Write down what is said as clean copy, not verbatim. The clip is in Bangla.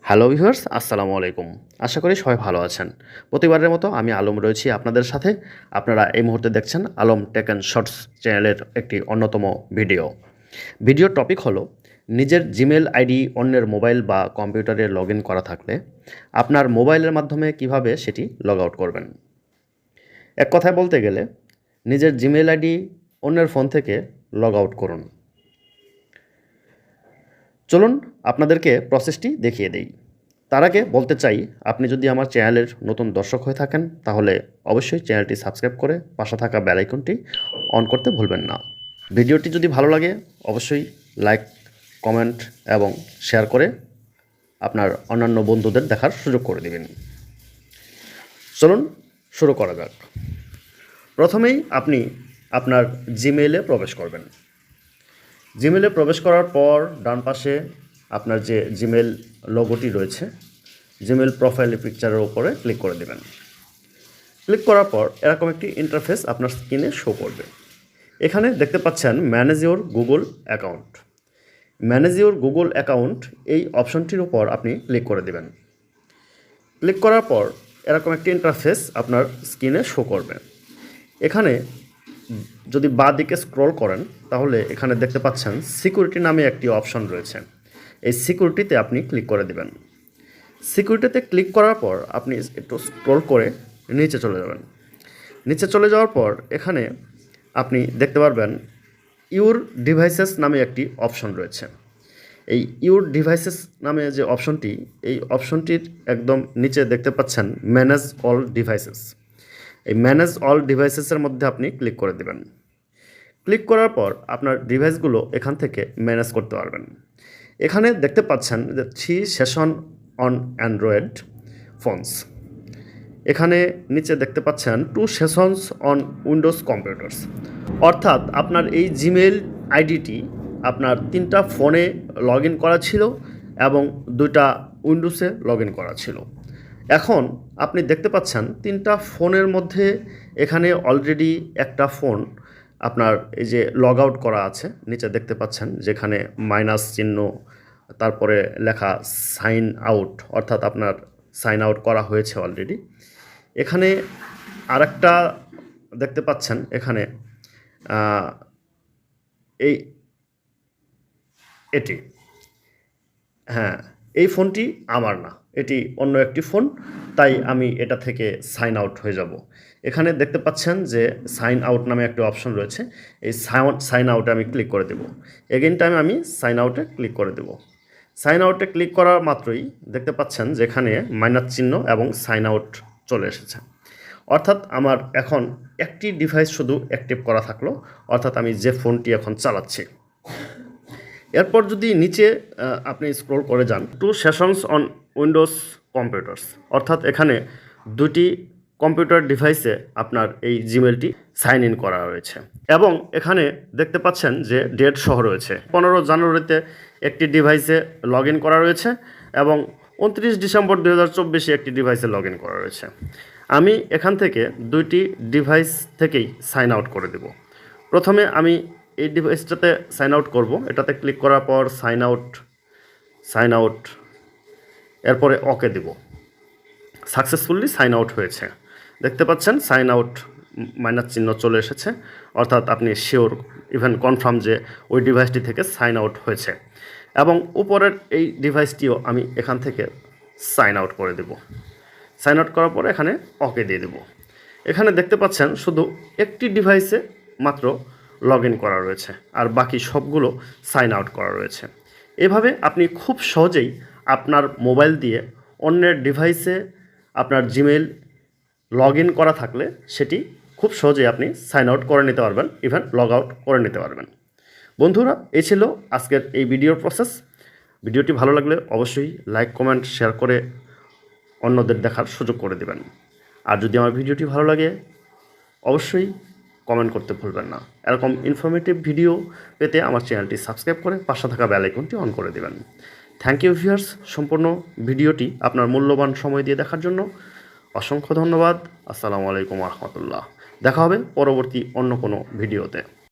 হ্যালো ভিউয়ার্স, আসসালামু আলাইকুম। আশা করি সবাই ভালো আছেন। প্রতিবারের মতো আমি আলম রয়েছি আপনাদের সাথে। আপনারা এই মুহূর্তে দেখছেন আলম টেক অ্যান্ড শর্টস চ্যানেলের একটি অন্যতম ভিডিও। ভিডিওর টপিক হলো নিজের জিমেল আইডি অন্যের মোবাইল বা কম্পিউটারে লগ ইন করা থাকলে আপনার মোবাইলের মাধ্যমে কিভাবে সেটি লগ আউট করবেন। এক কথায় বলতে গেলে নিজের জিমেল আইডি অন্যের ফোন থেকে লগ আউট করুন। চলুন আপনাদেরকে প্রসেসটি দেখিয়ে দেই। তার আগে বলতে চাই, আপনি যদি আমার চ্যানেলের নতুন দর্শক হয়ে থাকেন তাহলে অবশ্যই চ্যানেলটি সাবস্ক্রাইব করে পাশে থাকা বেল আইকনটি অন করতে ভুলবেন না। ভিডিওটি যদি ভালো লাগে অবশ্যই লাইক, কমেন্ট এবং শেয়ার করে আপনার অন্যান্য বন্ধুদের দেখার সুযোগ করে দেবেন। চলুন শুরু করা যাক। প্রথমেই আপনি আপনার জিমেইলে প্রবেশ করবেন। জিমেলে প্রবেশ করার পর ডান পাশে আপনার যে জিমেল লোগোটি রয়েছে, জিমেল প্রোফাইল পিকচারের উপরে ক্লিক করে দেবেন। ক্লিক করার পর এরকম একটি ইন্টারফেস আপনার স্ক্রিনে শো করবে। এখানে দেখতে পাচ্ছেন manage your Google account. Manage your Google account এই অপশনটির উপর আপনি ক্লিক করে দেবেন। ক্লিক করার পর এরকম একটি ইন্টারফেস আপনার স্ক্রিনে শো করবে। এখানে যদি বাঁ দিকে স্ক্রল করেন তাহলে এখানে দেখতে পাচ্ছেন সিকিউরিটি নামে একটি অপশন রয়েছে। এই সিকিউরিটিতে আপনি ক্লিক করে দেবেন। সিকিউরিটিতে ক্লিক করার পর আপনি একটু স্ক্রল করে নিচে চলে যাবেন। নিচে চলে যাওয়ার পর এখানে আপনি দেখতে পারবেন ইউর ডিভাইসেস নামে একটি অপশন রয়েছে। এই ইউর ডিভাইসেস নামে যে অপশনটি, এই অপশনটির একদম নিচে দেখতে পাচ্ছেন ম্যানেজ অল ডিভাইসেস। এই ম্যানেজ অল ডিভাইসেসের মধ্যে আপনি ক্লিক করে দেবেন। ক্লিক করার পর আপনার ডিভাইসগুলো এখান থেকে ম্যানেজ করতে পারবেন। এখানে দেখতে পাচ্ছেন যে 3 সেশন অন অ্যান্ড্রয়েড ফোনস। এখানে নিচে দেখতে পাচ্ছেন 2 সেশনস অন উইন্ডোজ কম্পিউটার্স। অর্থাৎ আপনার এই জিমেল আইডিটি আপনার 3টা ফোনে লগ ইন করা ছিল এবং 2টা উইন্ডোজে লগ ইন করা ছিল। এখন আপনি দেখতে পাচ্ছেন 3টা ফোনের মধ্যে এখানে অলরেডি একটা ফোন আপনার এই যে লগ আউট করা আছে, নিচে দেখতে পাচ্ছেন যেখানে মাইনাস চিহ্ন, তারপরে লেখা সাইন আউট, অর্থাৎ আপনার সাইন আউট করা হয়েছে অলরেডি। এখানে আরেকটা দেখতে পাচ্ছেন এখানে এই এটি, হ্যাঁ, এই ফোনটি আমার না, এটি অন্য একটি ফোন, তাই আমি এটা থেকে সাইন আউট হয়ে যাব। এখানে দেখতে পাচ্ছেন যে সাইন আউট নামে একটা অপশন রয়েছে। এই সাইন আউটে আমি ক্লিক করে দেব। এগেইন টাইম আমি সাইন আউটে ক্লিক করে দেব। সাইন আউটে ক্লিক করার মাত্রই দেখতে পাচ্ছেন যেখানে মাইনাস চিহ্ন এবং সাইন আউট চলে এসেছে। অর্থাৎ আমার এখন একটি ডিভাইস শুধু অ্যাক্টিভ করা থাকলো, অর্থাৎ আমি যে ফোনটি এখন চালাচ্ছি। এরপর যদি নিচে আপনি স্ক্রল করে যান, 2 সেশনস অন উইন্ডোজ কম্পিউটার্স, অর্থাৎ এখানে 2টি কম্পিউটার ডিভাইসে আপনার এই জিমেলটি সাইন ইন করা রয়েছে এবং এখানে দেখতে পাচ্ছেন যে ডেট সহ রয়েছে। 15 জানুয়ারিতে একটি ডিভাইসে লগ ইন করা রয়েছে এবং 29 ডিসেম্বর 2024 একটি ডিভাইসে লগ ইন করা রয়েছে। আমি এখান থেকে 2টি ডিভাইস থেকেই সাইন আউট করে দেব। প্রথমে আমি এই ডিভাইসটাতে সাইন আউট করব। এটাতে ক্লিক করার পর সাইন আউট, এরপরে ওকে দেব। সাকসেসফুলি সাইন আউট হয়েছে। দেখতে পাচ্ছেন সাইন আউট মাইনাস চিহ্ন চলে এসেছে, অর্থাৎ আপনি শিওর, ইভেন কনফার্ম যে ওই ডিভাইসটি থেকে সাইন আউট হয়েছে। এবং উপরের এই ডিভাইসটিও আমি এখান থেকে সাইন আউট করে দেব। সাইন আউট করার পরে এখানে ওকে দিয়ে দেব। এখানে দেখতে পাচ্ছেন শুধু একটি ডিভাইসে মাত্র লগ ইন করা রয়েছে আর বাকি সবগুলো সাইন আউট করা রয়েছে। এভাবে আপনি খুব সহজেই আপনার মোবাইল দিয়ে অন্যের ডিভাইসে আপনার জিমেল লগ ইন করা থাকলে সেটি খুব সহজেই আপনি সাইন আউট করে নিতে পারবেন, ইভেন লগ আউট করে নিতে পারবেন। বন্ধুরা, এই ছিল আজকের এই ভিডিওর প্রসেস। ভিডিওটি ভালো লাগলে অবশ্যই লাইক, কমেন্ট, শেয়ার করে অন্যদের দেখার সুযোগ করে দেবেন। আর যদি আমার ভিডিওটি ভালো লাগে অবশ্যই কমেন্ট করতে ভুলবেন না। এরকম ইনফরমেটিভ ভিডিও পেতে আমার চ্যানেলটি সাবস্ক্রাইব করে পাশে থাকা বেল আইকনটি অন করে দেবেন। থ্যাংক ইউ ভিউয়ার্স, সম্পূর্ণ ভিডিওটি আপনার মূল্যবান সময় দিয়ে দেখার জন্য অসংখ্য ধন্যবাদ। আসসালামু আলাইকুম ওয়া রাহমাতুল্লাহ। দেখা হবে পরবর্তী অন্য কোনো ভিডিওতে।